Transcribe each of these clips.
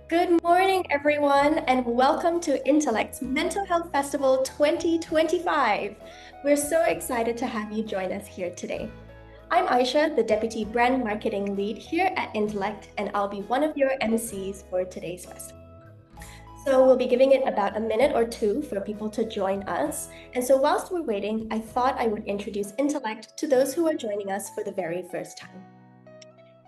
Good morning, everyone, and welcome to Intellect's Mental Health Festival 2025. We're so excited to have you join us here today. I'm Aisha, the Deputy Brand Marketing Lead here at Intellect, and I'll be one of your MCs for today's festival. So we'll be giving it about a minute or two for people to join us. And so whilst we're waiting, I thought I would introduce Intellect to those who are joining us for the very first time.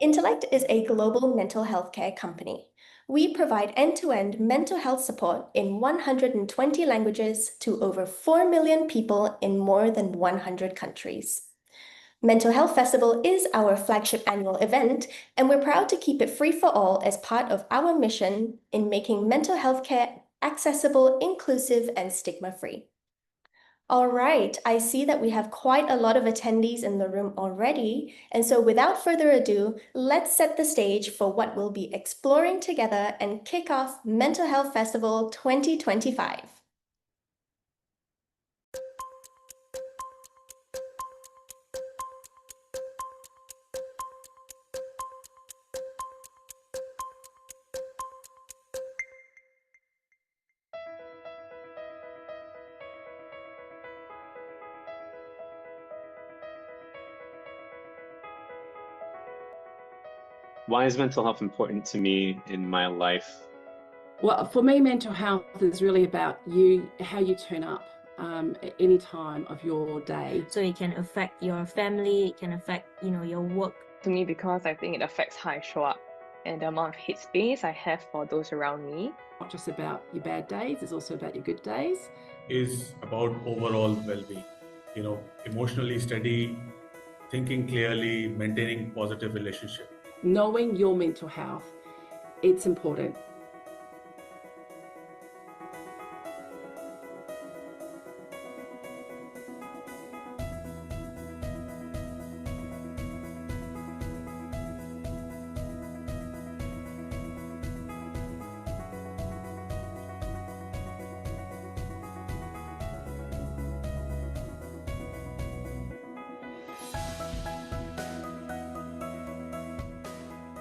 Intellect is a global mental health care company. We provide end-to-end mental health support in 120 languages to over 4 million people in more than 100 countries. Mental Health Festival is our flagship annual event, and we're proud to keep it free for all as part of our mission in making mental health care accessible, inclusive, and stigma-free. All right, I see that we have quite a lot of attendees in the room already. And so without further ado, let's set the stage for what we'll be exploring together and kick off Mental Health Festival 2025. Why is mental health important to me in my life? Well, for me, mental health is really about how you turn up at any time of your day. So it can affect your family, it can affect, your work. To me, because I think it affects how I show up and the amount of headspace I have for those around me. Not just about your bad days, it's also about your good days. Is about overall well-being, emotionally steady, thinking clearly, maintaining positive relationship. Knowing your mental health, it's important.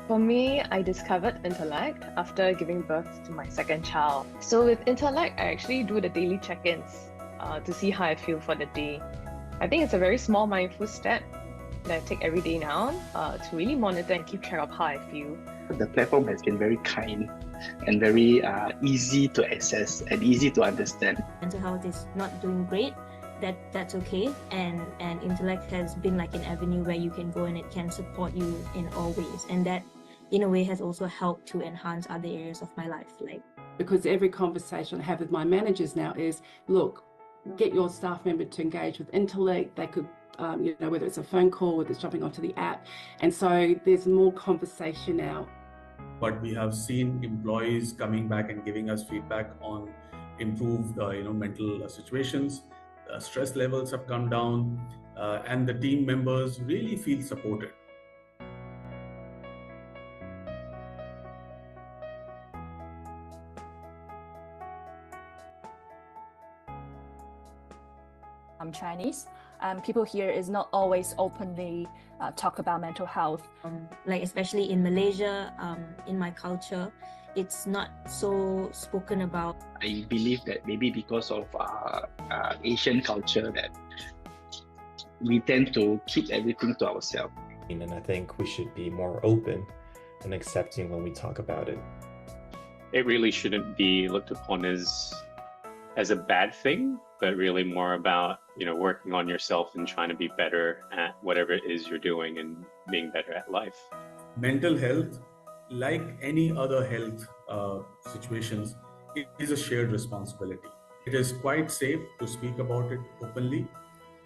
For me, I discovered Intellect after giving birth to my second child. So with Intellect, I actually do the daily check-ins to see how I feel for the day. I think it's a very small mindful step that I take every day now to really monitor and keep track of how I feel. The platform has been very kind and very easy to access and easy to understand. Mental health is not doing great, that's okay. And Intellect has been like an avenue where you can go and it can support you in all ways. And that, in a way, has also helped to enhance other areas of my life. Because every conversation I have with my managers now is, look, get your staff member to engage with Intellect. They could, whether it's a phone call, whether it's jumping onto the app. And so there's more conversation now. But we have seen employees coming back and giving us feedback on improved, mental situations. Stress levels have come down, and the team members really feel supported. I'm Chinese. People here is not always openly talk about mental health. Especially in Malaysia, in my culture, it's not so spoken about. I believe that maybe because of Asian culture that we tend to keep everything to ourselves. And I think we should be more open and accepting when we talk about it. It really shouldn't be looked upon as a bad thing, but really more about, working on yourself and trying to be better at whatever it is you're doing and being better at life. Mental health, like any other health situations, it is a shared responsibility. It is quite safe to speak about it openly,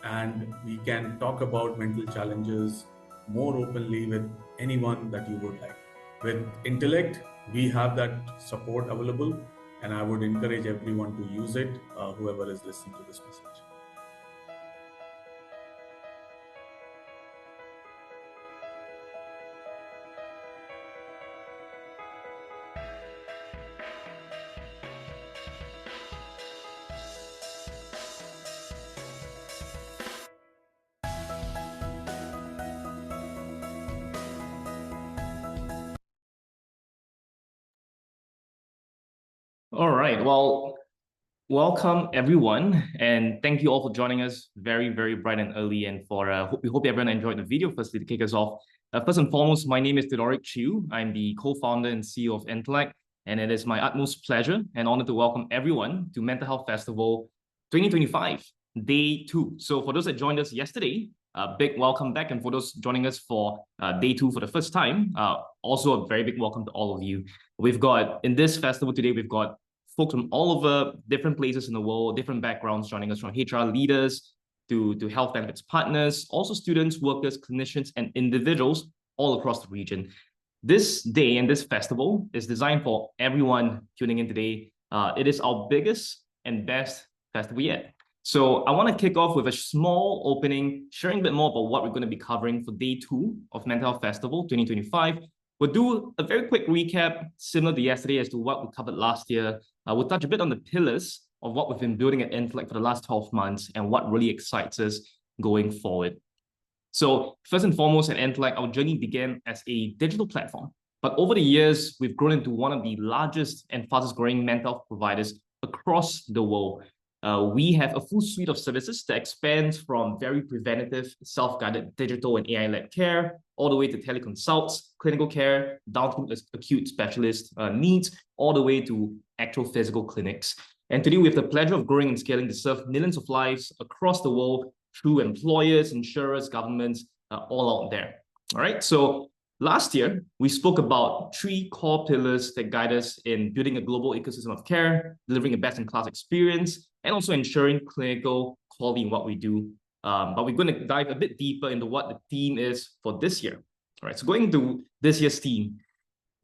and we can talk about mental challenges more openly with anyone that you would like. With Intellect, we have that support available, and I would encourage everyone to use it, whoever is listening to this message. All right. Well, welcome everyone, and thank you all for joining us very, very bright and early. And we hope everyone enjoyed the video. Firstly, to kick us off, first and foremost, my name is Theodoric. I'm the co-founder and CEO of Intellect, and it is my utmost pleasure and honor to welcome everyone to Mental Health Festival 2025, Day 2. So for those that joined us yesterday, a big welcome back, and for those joining us for Day 2 for the first time, also a very big welcome to all of you. We've got, in this festival today, we've got folks from all over different places in the world, different backgrounds joining us, from HR leaders to health benefits partners, also students, workers, clinicians, and individuals all across the region. This day and this festival is designed for everyone tuning in today. It is our biggest and best festival yet. So I want to kick off with a small opening, sharing a bit more about what we're going to be covering for Day 2 of Mental Health Festival 2025. We'll do a very quick recap, similar to yesterday, as to what we covered last year. We'll touch a bit on the pillars of what we've been building at Intellect for the last 12 months and what really excites us going forward. So first and foremost, at Intellect, our journey began as a digital platform. But over the years, we've grown into one of the largest and fastest growing mental health providers across the world. We have a full suite of services that expands from very preventative, self-guided digital and AI-led care, all the way to teleconsults, clinical care, down to acute specialist needs, all the way to actual physical clinics. And today we have the pleasure of growing and scaling to serve millions of lives across the world through employers, insurers, governments, all out there. All right, so last year, we spoke about 3 core pillars that guide us in building a global ecosystem of care, delivering a best-in-class experience, and also ensuring clinical quality in what we do. But we're going to dive a bit deeper into what the theme is for this year. All right, so going into this year's theme.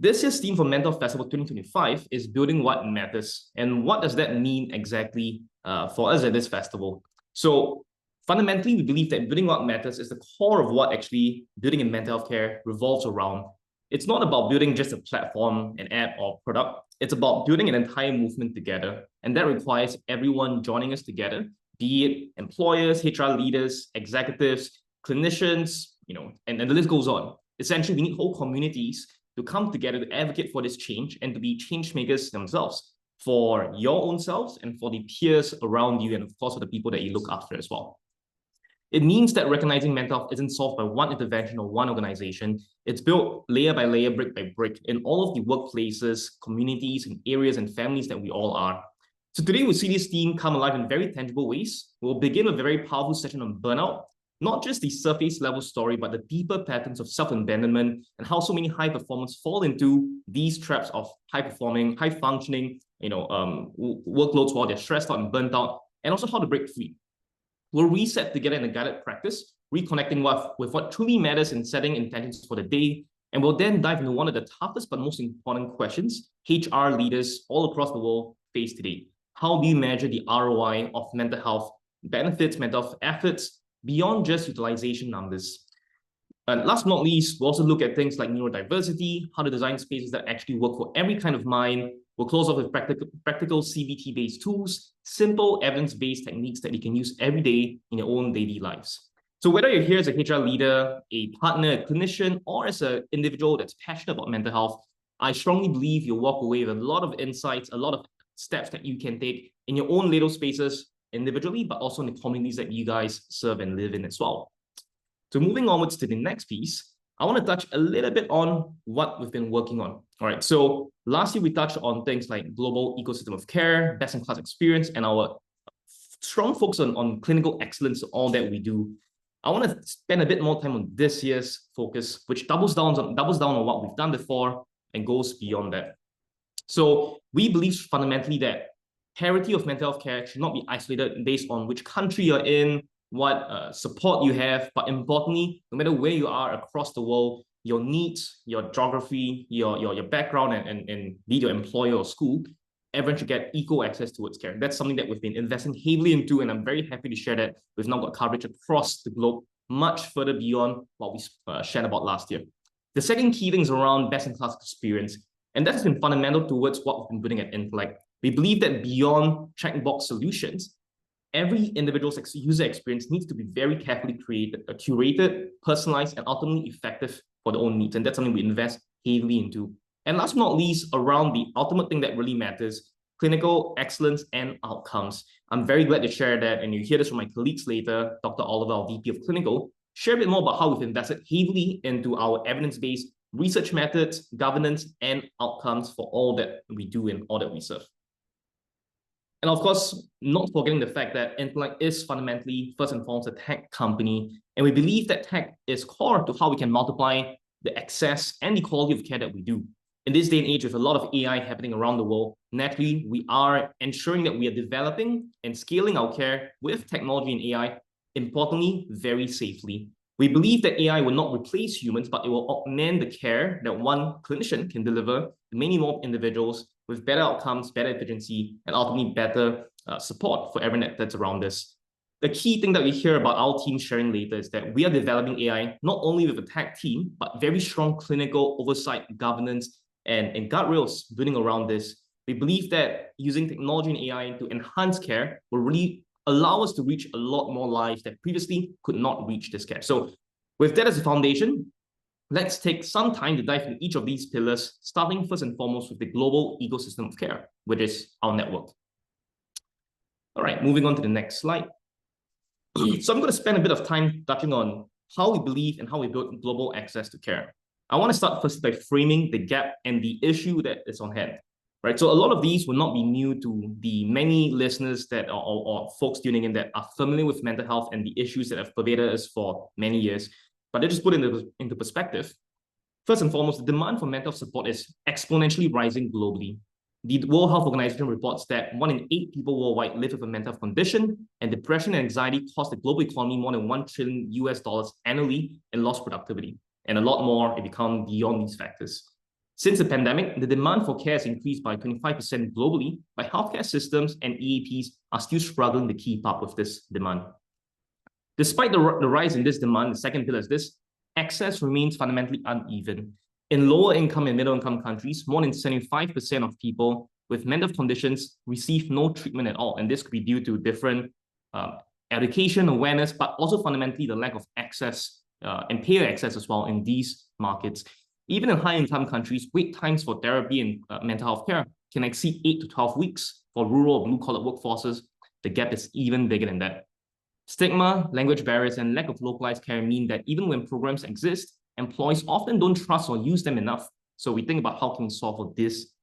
This year's theme for Mental Health Festival 2025 is building what matters. And what does that mean exactly for us at this festival? So fundamentally, we believe that building what matters is the core of what actually building in mental health care revolves around. It's not about building just a platform, an app, or product. It's about building an entire movement together. And that requires everyone joining us together, be it employers, HR leaders, executives, clinicians, and the list goes on. Essentially, we need whole communities to come together to advocate for this change and to be change makers themselves for your own selves and for the peers around you, and of course, for the people that you look after as well. It means that recognizing mental health isn't solved by one intervention or one organization. It's built layer by layer, brick by brick, in all of the workplaces, communities, and areas and families that we all are. So today we'll see this theme come alive in very tangible ways. We'll begin with a very powerful session on burnout, not just the surface level story, but the deeper patterns of self-abandonment and how so many high performers fall into these traps of high performing, high functioning, workloads while they're stressed out and burnt out, and also how to break free. We'll reset together in a guided practice, reconnecting with what truly matters in setting intentions for the day. And we'll then dive into one of the toughest but most important questions HR leaders all across the world face today. How do you measure the ROI of mental health benefits, mental health efforts, beyond just utilization numbers? And last but not least, we'll also look at things like neurodiversity, how to design spaces that actually work for every kind of mind. We'll close off with practical CBT-based tools, simple evidence-based techniques that you can use every day in your own daily lives. So whether you're here as a HR leader, a partner, a clinician, or as an individual that's passionate about mental health, I strongly believe you'll walk away with a lot of insights, a lot of steps that you can take in your own little spaces individually, but also in the communities that you guys serve and live in as well. So moving onwards to the next piece, I want to touch a little bit on what we've been working on. All right, so last year we touched on things like global ecosystem of care, best-in-class experience, and our strong focus on clinical excellence, all that we do. I want to spend a bit more time on this year's focus, which doubles down on what we've done before and goes beyond that. So we believe fundamentally that parity of mental health care should not be isolated based on which country you're in, what support you have, but importantly, no matter where you are across the world, your needs, your geography, your background, and be it your employer or school, everyone should get equal access towards care. That's something that we've been investing heavily into, and I'm very happy to share that we've now got coverage across the globe, much further beyond what we shared about last year. The second key thing is around best-in-class experience, and that has been fundamental towards what we've been building at Intellect. We believe that beyond checkbox solutions, every individual's user experience needs to be very carefully curated, personalized, and ultimately effective for their own needs. And that's something we invest heavily into. And last but not least, around the ultimate thing that really matters, clinical excellence and outcomes. I'm very glad to share that, and you hear this from my colleagues later, Dr. Oliver, our VP of Clinical, share a bit more about how we've invested heavily into our evidence-based research methods, governance, and outcomes for all that we do and all that we serve. And of course, not forgetting the fact that Intellect is fundamentally, first and foremost, a tech company. And we believe that tech is core to how we can multiply the access and the quality of care that we do. In this day and age, with a lot of AI happening around the world, naturally, we are ensuring that we are developing and scaling our care with technology and AI, importantly, very safely. We believe that AI will not replace humans, but it will augment the care that one clinician can deliver to many more individuals with better outcomes, better efficiency, and ultimately better support for everyone that's around us. The key thing that we hear about our team sharing later is that we are developing AI not only with a tech team, but very strong clinical oversight, governance, and guardrails building around this. We believe that using technology and AI to enhance care will really allow us to reach a lot more lives that previously could not reach this care. So with that as a foundation, let's take some time to dive into each of these pillars, starting first and foremost with the global ecosystem of care, which is our network. All right, moving on to the next slide. So I'm going to spend a bit of time touching on how we believe and how we build global access to care. I want to start first by framing the gap and the issue that is on hand. Right, so a lot of these will not be new to the many listeners that or folks tuning in that are familiar with mental health and the issues that have pervaded us for many years. But they just put it into perspective. First and foremost, the demand for mental health support is exponentially rising globally. The World Health Organization reports that 1 in 8 people worldwide live with a mental health condition, and depression and anxiety cost the global economy more than $1 trillion annually in lost productivity, and a lot more if you come beyond these factors. Since the pandemic, the demand for care has increased by 25% globally, but healthcare systems and EAPs are still struggling to keep up with this demand. Despite the rise in this demand, the second pillar is this: access remains fundamentally uneven. In lower income and middle income countries, more than 75% of people with mental conditions receive no treatment at all. And this could be due to different education, awareness, but also fundamentally the lack of access and payer access as well in these markets. Even in high-income countries, wait times for therapy and mental health care can exceed 8 to 12 weeks. For rural or blue-collar workforces, the gap is even bigger than that. Stigma, language barriers, and lack of localized care mean that even when programs exist, employees often don't trust or use them enough. So we think about how can we solve for this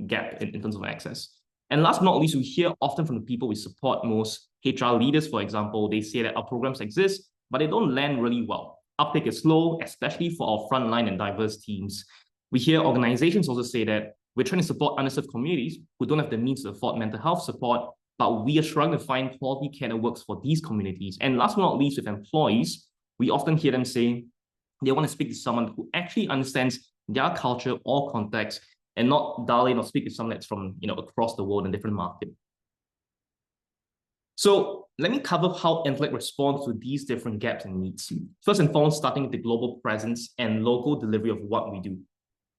gap in terms of access. And last but not least, we hear often from the people we support most, HR leaders, for example, they say that our programs exist, but they don't land really well. Uptake is slow, especially for our frontline and diverse teams. We hear organizations also say that we're trying to support underserved communities who don't have the means to afford mental health support, but we are struggling to find quality care that works for these communities. And last but not least, with employees, we often hear them say they want to speak to someone who actually understands their culture or context and not dial in or speak to someone that's from across the world in a different market. So let me cover how Intellect responds to these different gaps and needs. First and foremost, starting with the global presence and local delivery of what we do.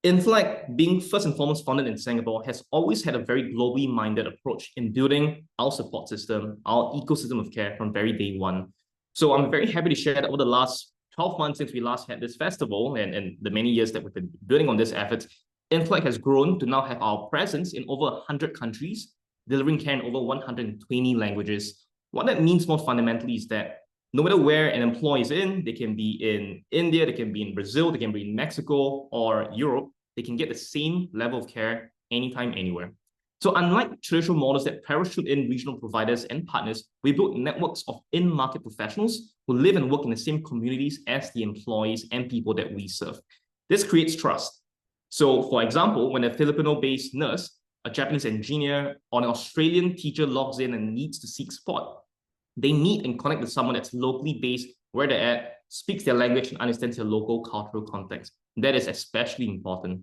Intellect, being first and foremost founded in Singapore, has always had a very globally minded approach in building our support system, our ecosystem of care from very day one. So I'm very happy to share that over the last 12 months since we last had this festival and the many years that we've been building on this effort, Intellect has grown to now have our presence in over 100 countries, delivering care in over 120 languages. What that means more fundamentally is that no matter where an employee is in, they can be in India, they can be in Brazil, they can be in Mexico or Europe, they can get the same level of care anytime, anywhere. So unlike traditional models that parachute in regional providers and partners, we built networks of in-market professionals who live and work in the same communities as the employees and people that we serve. This creates trust. So for example, when a Filipino-based nurse, a Japanese engineer, or an Australian teacher logs in and needs to seek support, they meet and connect with someone that's locally based where they're at, speaks their language, and understands their local cultural context. That is especially important.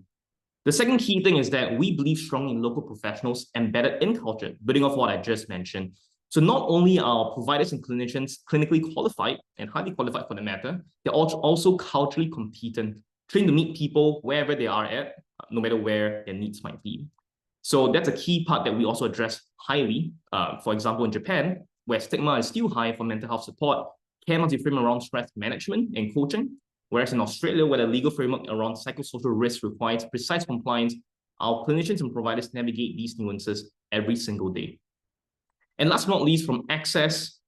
The second key thing is that we believe strongly in local professionals embedded in culture, building off what I just mentioned. So not only are providers and clinicians clinically qualified and highly qualified for the matter, they're also culturally competent, trained to meet people wherever they are at, no matter where their needs might be. So that's a key part that we also address highly. For example, in Japan, where stigma is still high for mental health support, care must be framed around stress management and coaching. Whereas in Australia, where the legal framework around psychosocial risk requires precise compliance, our clinicians and providers navigate these nuances every single day. And last but not least, from access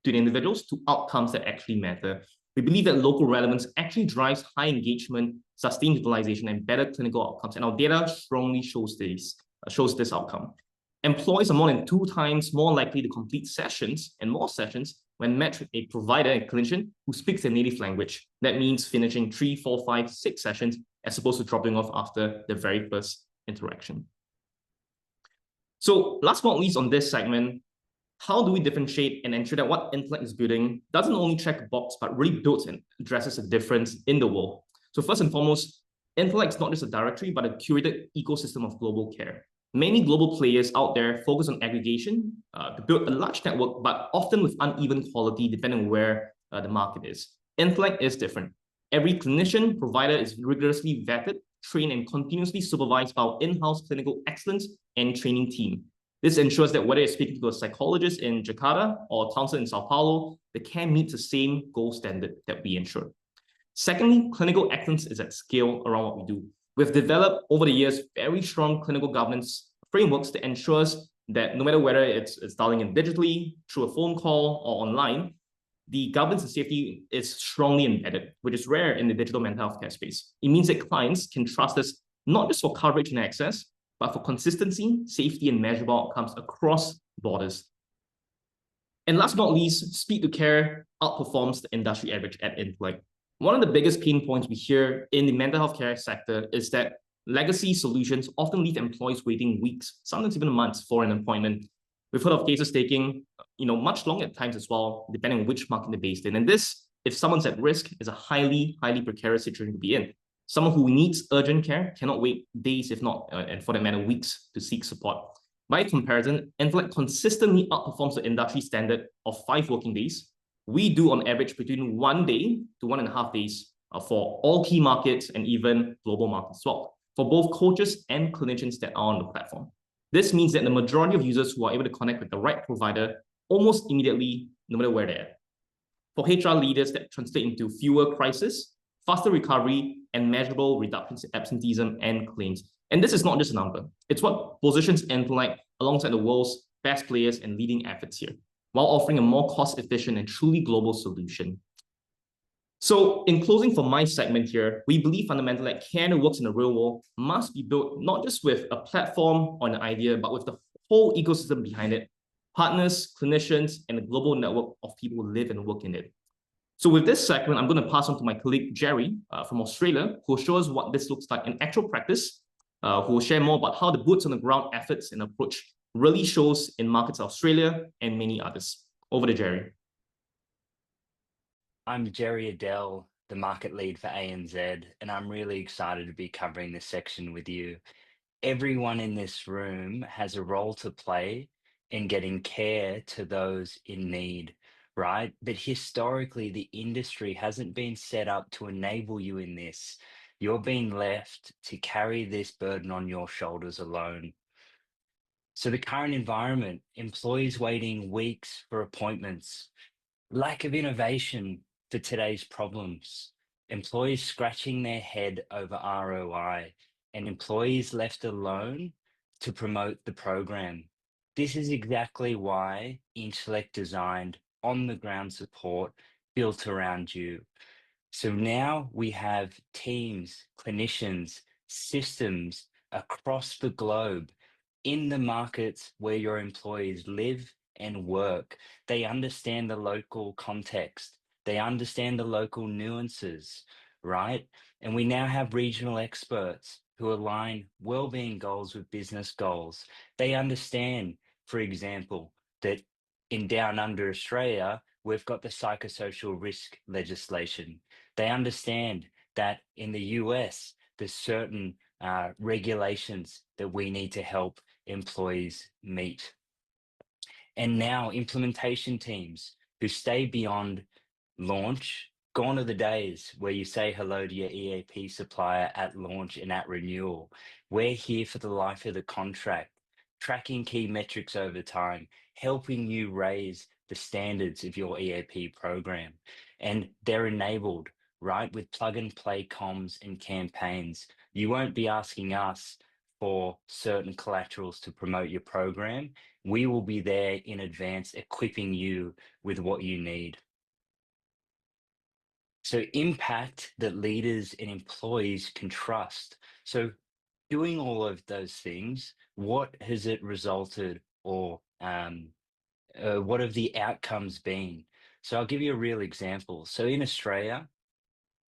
to the individuals to outcomes that actually matter. We believe that local relevance actually drives high engagement, sustained utilization, and better clinical outcomes. And our data strongly shows this outcome. Employees are more than 2 times more likely to complete sessions and more sessions when matched with a provider and clinician who speaks their native language. That means finishing 3, 4, 5, 6 sessions as opposed to dropping off after the very first interaction. So last but not least on this segment, how do we differentiate and ensure that what Intellect is building doesn't only check a box, but really builds and addresses a difference in the world? So first and foremost, Intellect is not just a directory, but a curated ecosystem of global care. Many global players out there focus on aggregation to build a large network, but often with uneven quality depending on where the market is. Intellect is different. Every clinician provider is rigorously vetted, trained, and continuously supervised by our in-house clinical excellence and training team. This ensures that whether you're speaking to a psychologist in Jakarta or a counselor in Sao Paulo, the care meets the same gold standard that we ensure. Secondly, clinical excellence is at scale around what we do. We've developed over the years very strong clinical governance frameworks that ensures that no matter whether it's dialing in digitally, through a phone call, or online, the governance and safety is strongly embedded, which is rare in the digital mental health care space. It means that clients can trust us not just for coverage and access, but for consistency, safety, and measurable outcomes across borders. And last but not least, speed to care outperforms the industry average at Intellect. One of the biggest pain points we hear in the mental health care sector is that legacy solutions often leave employees waiting weeks, sometimes even months for an appointment. We've heard of cases taking much longer at times as well, depending on which market they're based in. And this, if someone's at risk, is a highly precarious situation to be in. Someone who needs urgent care cannot wait days, if not, and for that matter, weeks to seek support. By comparison, Intellect consistently outperforms the industry standard of 5 working days. We do on average between 1 day to 1.5 days for all key markets and even global markets as well, for both coaches and clinicians that are on the platform. This means that the majority of users who are able to connect with the right provider almost immediately, no matter where they're at. For HR leaders, that translate into fewer crises, faster recovery, and measurable reductions in absenteeism and claims. And this is not just a number. It's what positions Intellect alongside the world's best players and leading efforts here, while offering a more cost-efficient and truly global solution. So in closing for my segment here, we believe fundamentally that care that works in the real world must be built not just with a platform or an idea, but with the whole ecosystem behind it, partners, clinicians, and a global network of people who live and work in it. So with this segment, I'm going to pass on to my colleague, Jerry, from Australia, who will show us what this looks like in actual practice, who will share more about how the boots on the ground efforts and approach really shows in markets of Australia and many others. Over to Jerry. I'm Jerry Adele, the market lead for ANZ, and I'm really excited to be covering this section with you. Everyone in this room has a role to play in getting care to those in need, right? But historically, the industry hasn't been set up to enable you in this. You're being left to carry this burden on your shoulders alone. So the current environment, employees waiting weeks for appointments, lack of innovation for today's problems, employees scratching their head over ROI, and employees left alone to promote the program. This is exactly why Intellect designed on-the-ground support built around you. So now we have teams, clinicians, systems across the globe in the markets where your employees live and work. They understand the local context. They understand the local nuances, right? And we now have regional experts who align well-being goals with business goals. They understand, for example, that in Down Under Australia, we've got the psychosocial risk legislation. They understand that in the US, there's certain regulations that we need to help employees meet. And now implementation teams who stay beyond launch. Gone are the days where you say hello to your EAP supplier at launch and at renewal. We're here for the life of the contract, tracking key metrics over time, helping you raise the standards of your EAP program. And they're enabled, right, with plug and play comms and campaigns. You won't be asking us for certain collaterals to promote your program, we will be there in advance, equipping you with what you need. So impact that leaders and employees can trust. So doing all of those things, what has it resulted, or what have the outcomes been? So I'll give you a real example. So in Australia,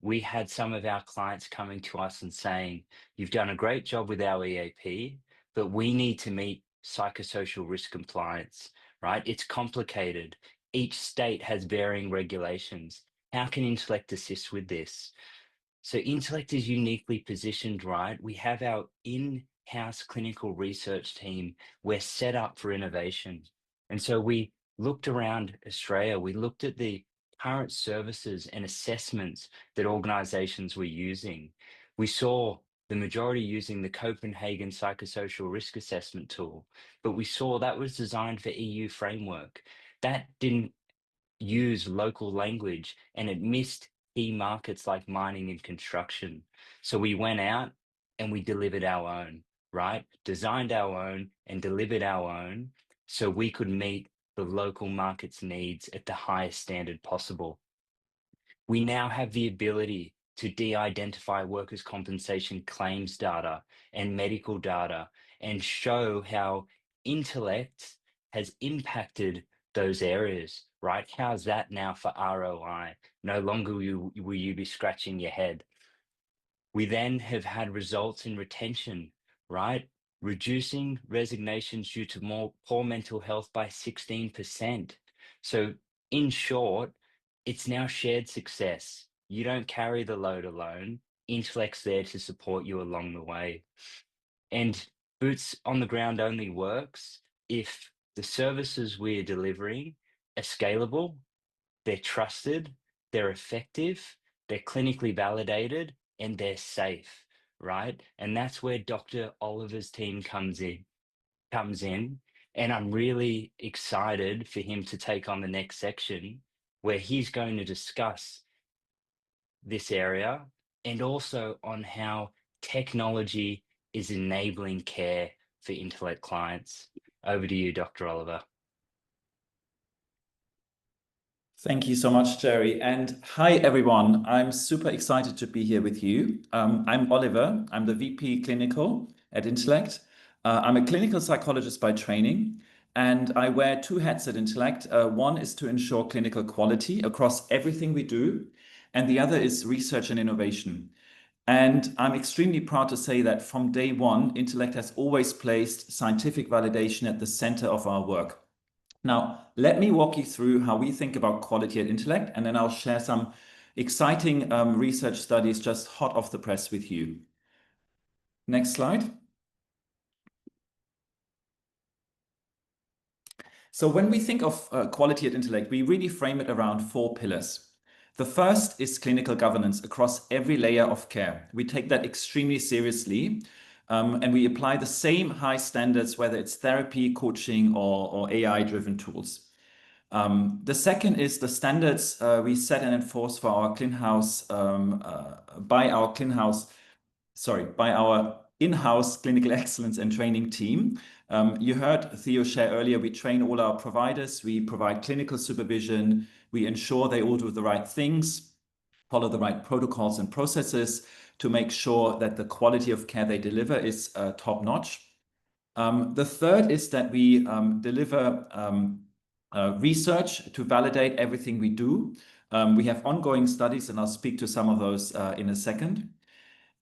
we had some of our clients coming to us and saying, you've done a great job with our EAP, but we need to meet psychosocial risk compliance, right? It's complicated. Each state has varying regulations. How can Intellect assist with this? So Intellect is uniquely positioned, right? We have our in-house clinical research team. We're set up for innovation. And so we looked around Australia, we looked at the current services and assessments that organizations were using. We saw the majority using the Copenhagen Psychosocial Risk Assessment tool, but we saw that was designed for EU framework. That didn't use local language, and it missed key markets like mining and construction. So we went out and we delivered our own, right? Designed our own and delivered our own so we could meet the local market's needs at the highest standard possible. We now have the ability to de-identify workers' compensation claims data and medical data and show how Intellect has impacted those areas, right? How's that now for ROI? No longer will you be scratching your head. We then have had results in retention, right? Reducing resignations due to poor mental health by 16%. So in short, it's now shared success. You don't carry the load alone. Intellect's there to support you along the way. And boots on the ground only works if the services we're delivering are scalable, they're trusted, they're effective, they're clinically validated, and they're safe, right? And that's where Dr. Oliver's team comes in. And I'm really excited for him to take on the next section where he's going to discuss this area and also on how technology is enabling care for Intellect clients. Over to you, Dr. Oliver. Thank you so much, Jerry. And hi, everyone. I'm super excited to be here with you. I'm Oliver. I'm the VP Clinical at Intellect. I'm a clinical psychologist by training, and I wear two hats at Intellect. One is to ensure clinical quality across everything we do, and the other is research and innovation. And I'm extremely proud to say that from day one, Intellect has always placed scientific validation at the center of our work. Now, let me walk you through how we think about quality at Intellect, and then I'll share some exciting research studies just hot off the press with you. Next slide. So when we think of quality at Intellect, we really frame it around 4 pillars. The first is clinical governance across every layer of care. We take that extremely seriously. And we apply the same high standards, whether it's therapy, coaching, or AI-driven tools. The second is the standards we set and enforce for our by our in-house clinical excellence and training team. You heard Theo share earlier, we train all our providers, we provide clinical supervision, we ensure they all do the right things, follow the right protocols and processes, to make sure that the quality of care they deliver is top-notch. The third is that we deliver research to validate everything we do. We have ongoing studies, and I'll speak to some of those in a second.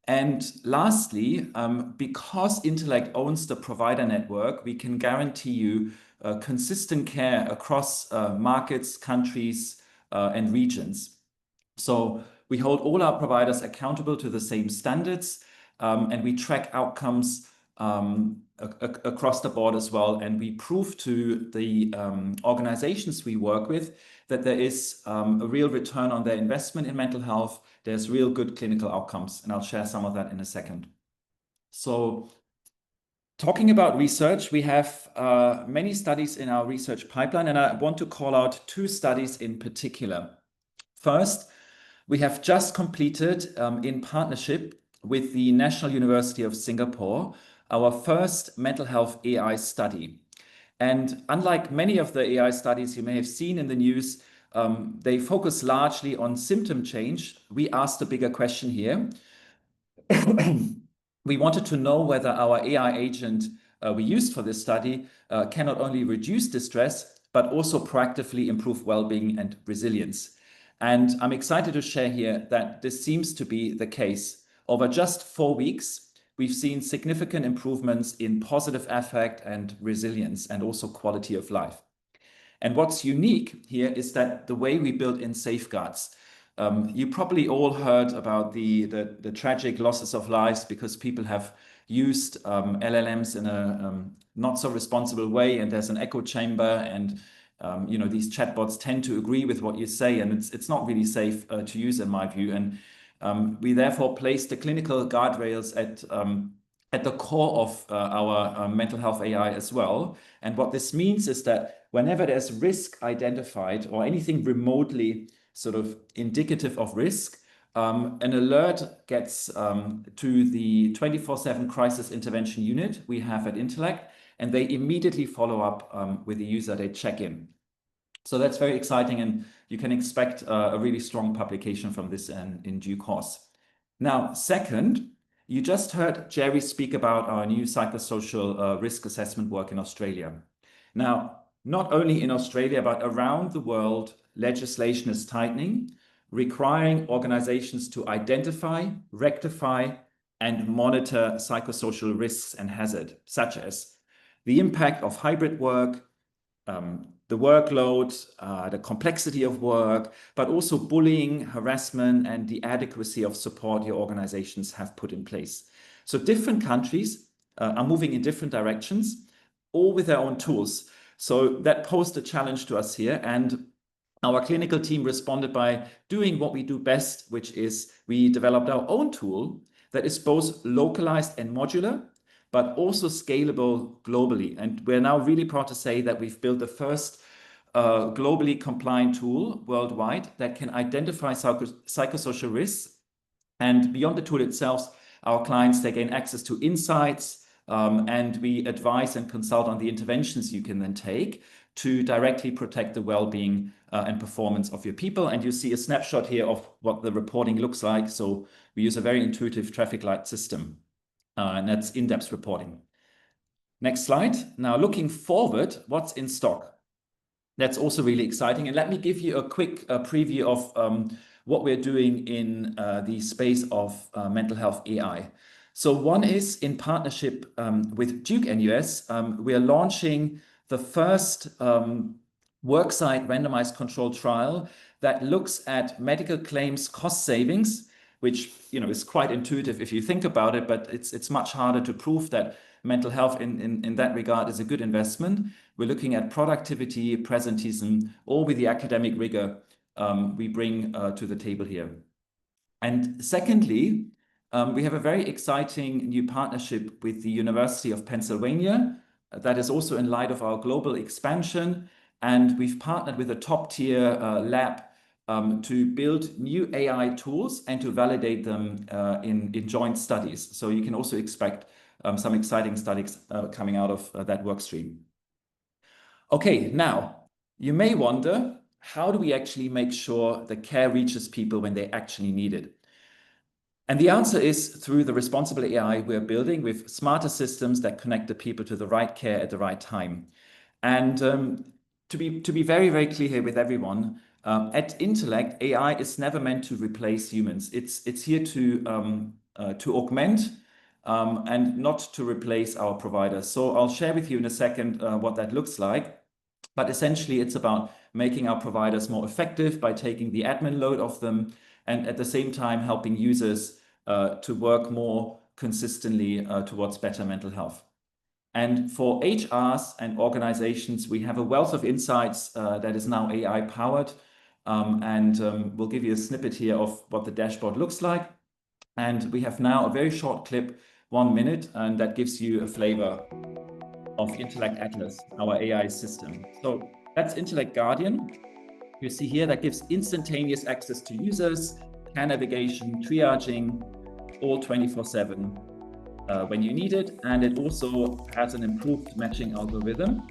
And lastly, because Intellect owns the provider network, we can guarantee you consistent care across markets, countries, and regions. So we hold all our providers accountable to the same standards, and we track outcomes across the board as well. And we prove to the organizations we work with that there is a real return on their investment in mental health. There's real good clinical outcomes, and I'll share some of that in a second. So talking about research, we have many studies in our research pipeline, and I want to call out 2 studies in particular. First, we have just completed, in partnership with the National University of Singapore our first mental health AI study. And unlike many of the AI studies you may have seen in the news, they focus largely on symptom change. We asked a bigger question here. We wanted to know whether our AI agent we used for this study can not only reduce distress, but also proactively improve well-being and resilience. And I'm excited to share here that this seems to be the case. Over just 4 weeks, we've seen significant improvements in positive affect and resilience and also quality of life. And what's unique here is that the way we built in safeguards. You probably all heard about the tragic losses of lives because people have used LLMs in a not so responsible way, and there's an echo chamber, and these chatbots tend to agree with what you say, and it's not really safe to use in my view. And we therefore placed the clinical guardrails at the core of our mental health AI as well. And what this means is that whenever there's risk identified or anything remotely sort of indicative of risk, an alert gets to the 24/7 crisis intervention unit we have at Intellect, and they immediately follow up with the user. They check in. So that's very exciting, and you can expect a really strong publication from this in due course. Now, second, you just heard Jerry speak about our new psychosocial risk assessment work in Australia. Now, not only in Australia, but around the world, legislation is tightening, requiring organizations to identify, rectify, and monitor psychosocial risks and hazard, such as the impact of hybrid work, the workload, the complexity of work, but also bullying, harassment, and the adequacy of support your organizations have put in place. So different countries are moving in different directions, all with their own tools. So that posed a challenge to us here, and our clinical team responded by doing what we do best, which is we developed our own tool that is both localized and modular, but also scalable globally. And we're now really proud to say that we've built the first globally compliant tool worldwide that can identify psychosocial risks. And beyond the tool itself, our clients, they gain access to insights, and we advise and consult on the interventions you can then take to directly protect the well-being and performance of your people. And you see a snapshot here of what the reporting looks like. So we use a very intuitive traffic light system, and that's in-depth reporting. Next slide. Now, looking forward, what's in stock? That's also really exciting. And let me give you a quick preview of what we're doing in the space of mental health AI. So one is in partnership with Duke NUS, we are launching the first worksite randomized controlled trial that looks at medical claims cost savings, which is quite intuitive if you think about it, but it's much harder to prove that mental health in that regard is a good investment. We're looking at productivity, presenteeism, all with the academic rigor we bring to the table here. And secondly, we have a very exciting new partnership with the University of Pennsylvania that is also in light of our global expansion. And we've partnered with a top-tier lab to build new AI tools and to validate them in joint studies. So you can also expect some exciting studies coming out of that work stream. Okay, now you may wonder, how do we actually make sure the care reaches people when they actually need it? And the answer is through the responsible AI we're building with smarter systems that connect the people to the right care at the right time. And to be very, very clear here with everyone, at Intellect, AI is never meant to replace humans. It's here to augment and not to replace our providers. So I'll share with you in a second what that looks like. But essentially, it's about making our providers more effective by taking the admin load off them, and at the same time helping users to work more consistently towards better mental health. And for HRs and organizations, we have a wealth of insights that is now AI powered. And we'll give you a snippet here of what the dashboard looks like. And we have now a very short clip, 1 minute, and that gives you a flavor of Intellect Atlas, our AI system. So that's Intellect Guardian. You see here that gives instantaneous access to users, care navigation, triaging, all 24/7 when you need it. And it also has an improved matching algorithm.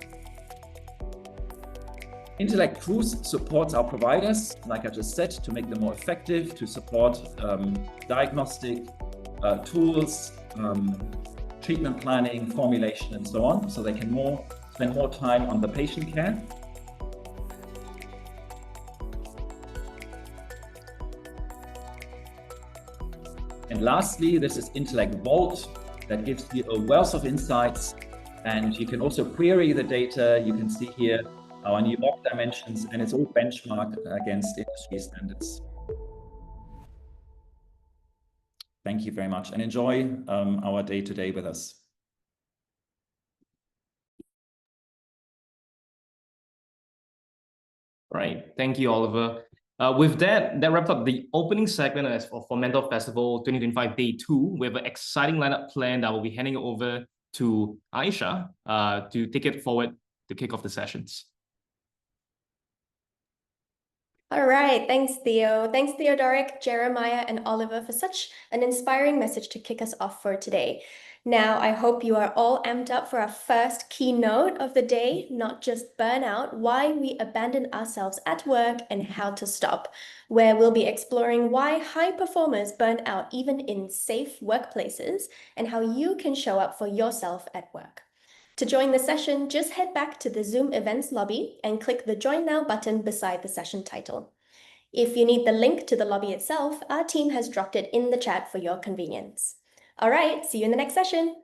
Intellect Cruise supports our providers, like I just said, to make them more effective, to support diagnostic tools, treatment planning, formulation, and so on, so they can spend more time on the patient care. And lastly, this is Intellect Vault that gives you a wealth of insights, and you can also query the data. You can see here our new log dimensions, and it's all benchmarked against industry standards. Thank you very much, and enjoy our day today with us. Right. Thank you, Oliver. With that wraps up the opening segment for Mental Festival 2025 Day 2. We have an exciting lineup planned that will be handing it over to Aisha to take it forward to kick off the sessions. All right, thanks, Theo. Thanks, Theodoric, Jeremiah, and Oliver for such an inspiring message to kick us off for today. Now, I hope you are all amped up for our first keynote of the day, not just burnout, why we abandon ourselves at work and how to stop, where we'll be exploring why high performers burn out even in safe workplaces and how you can show up for yourself at work. To join the session, just head back to the Zoom events lobby and click the Join Now button beside the session title. If you need the link to the lobby itself, our team has dropped it in the chat for your convenience. All right, see you in the next session.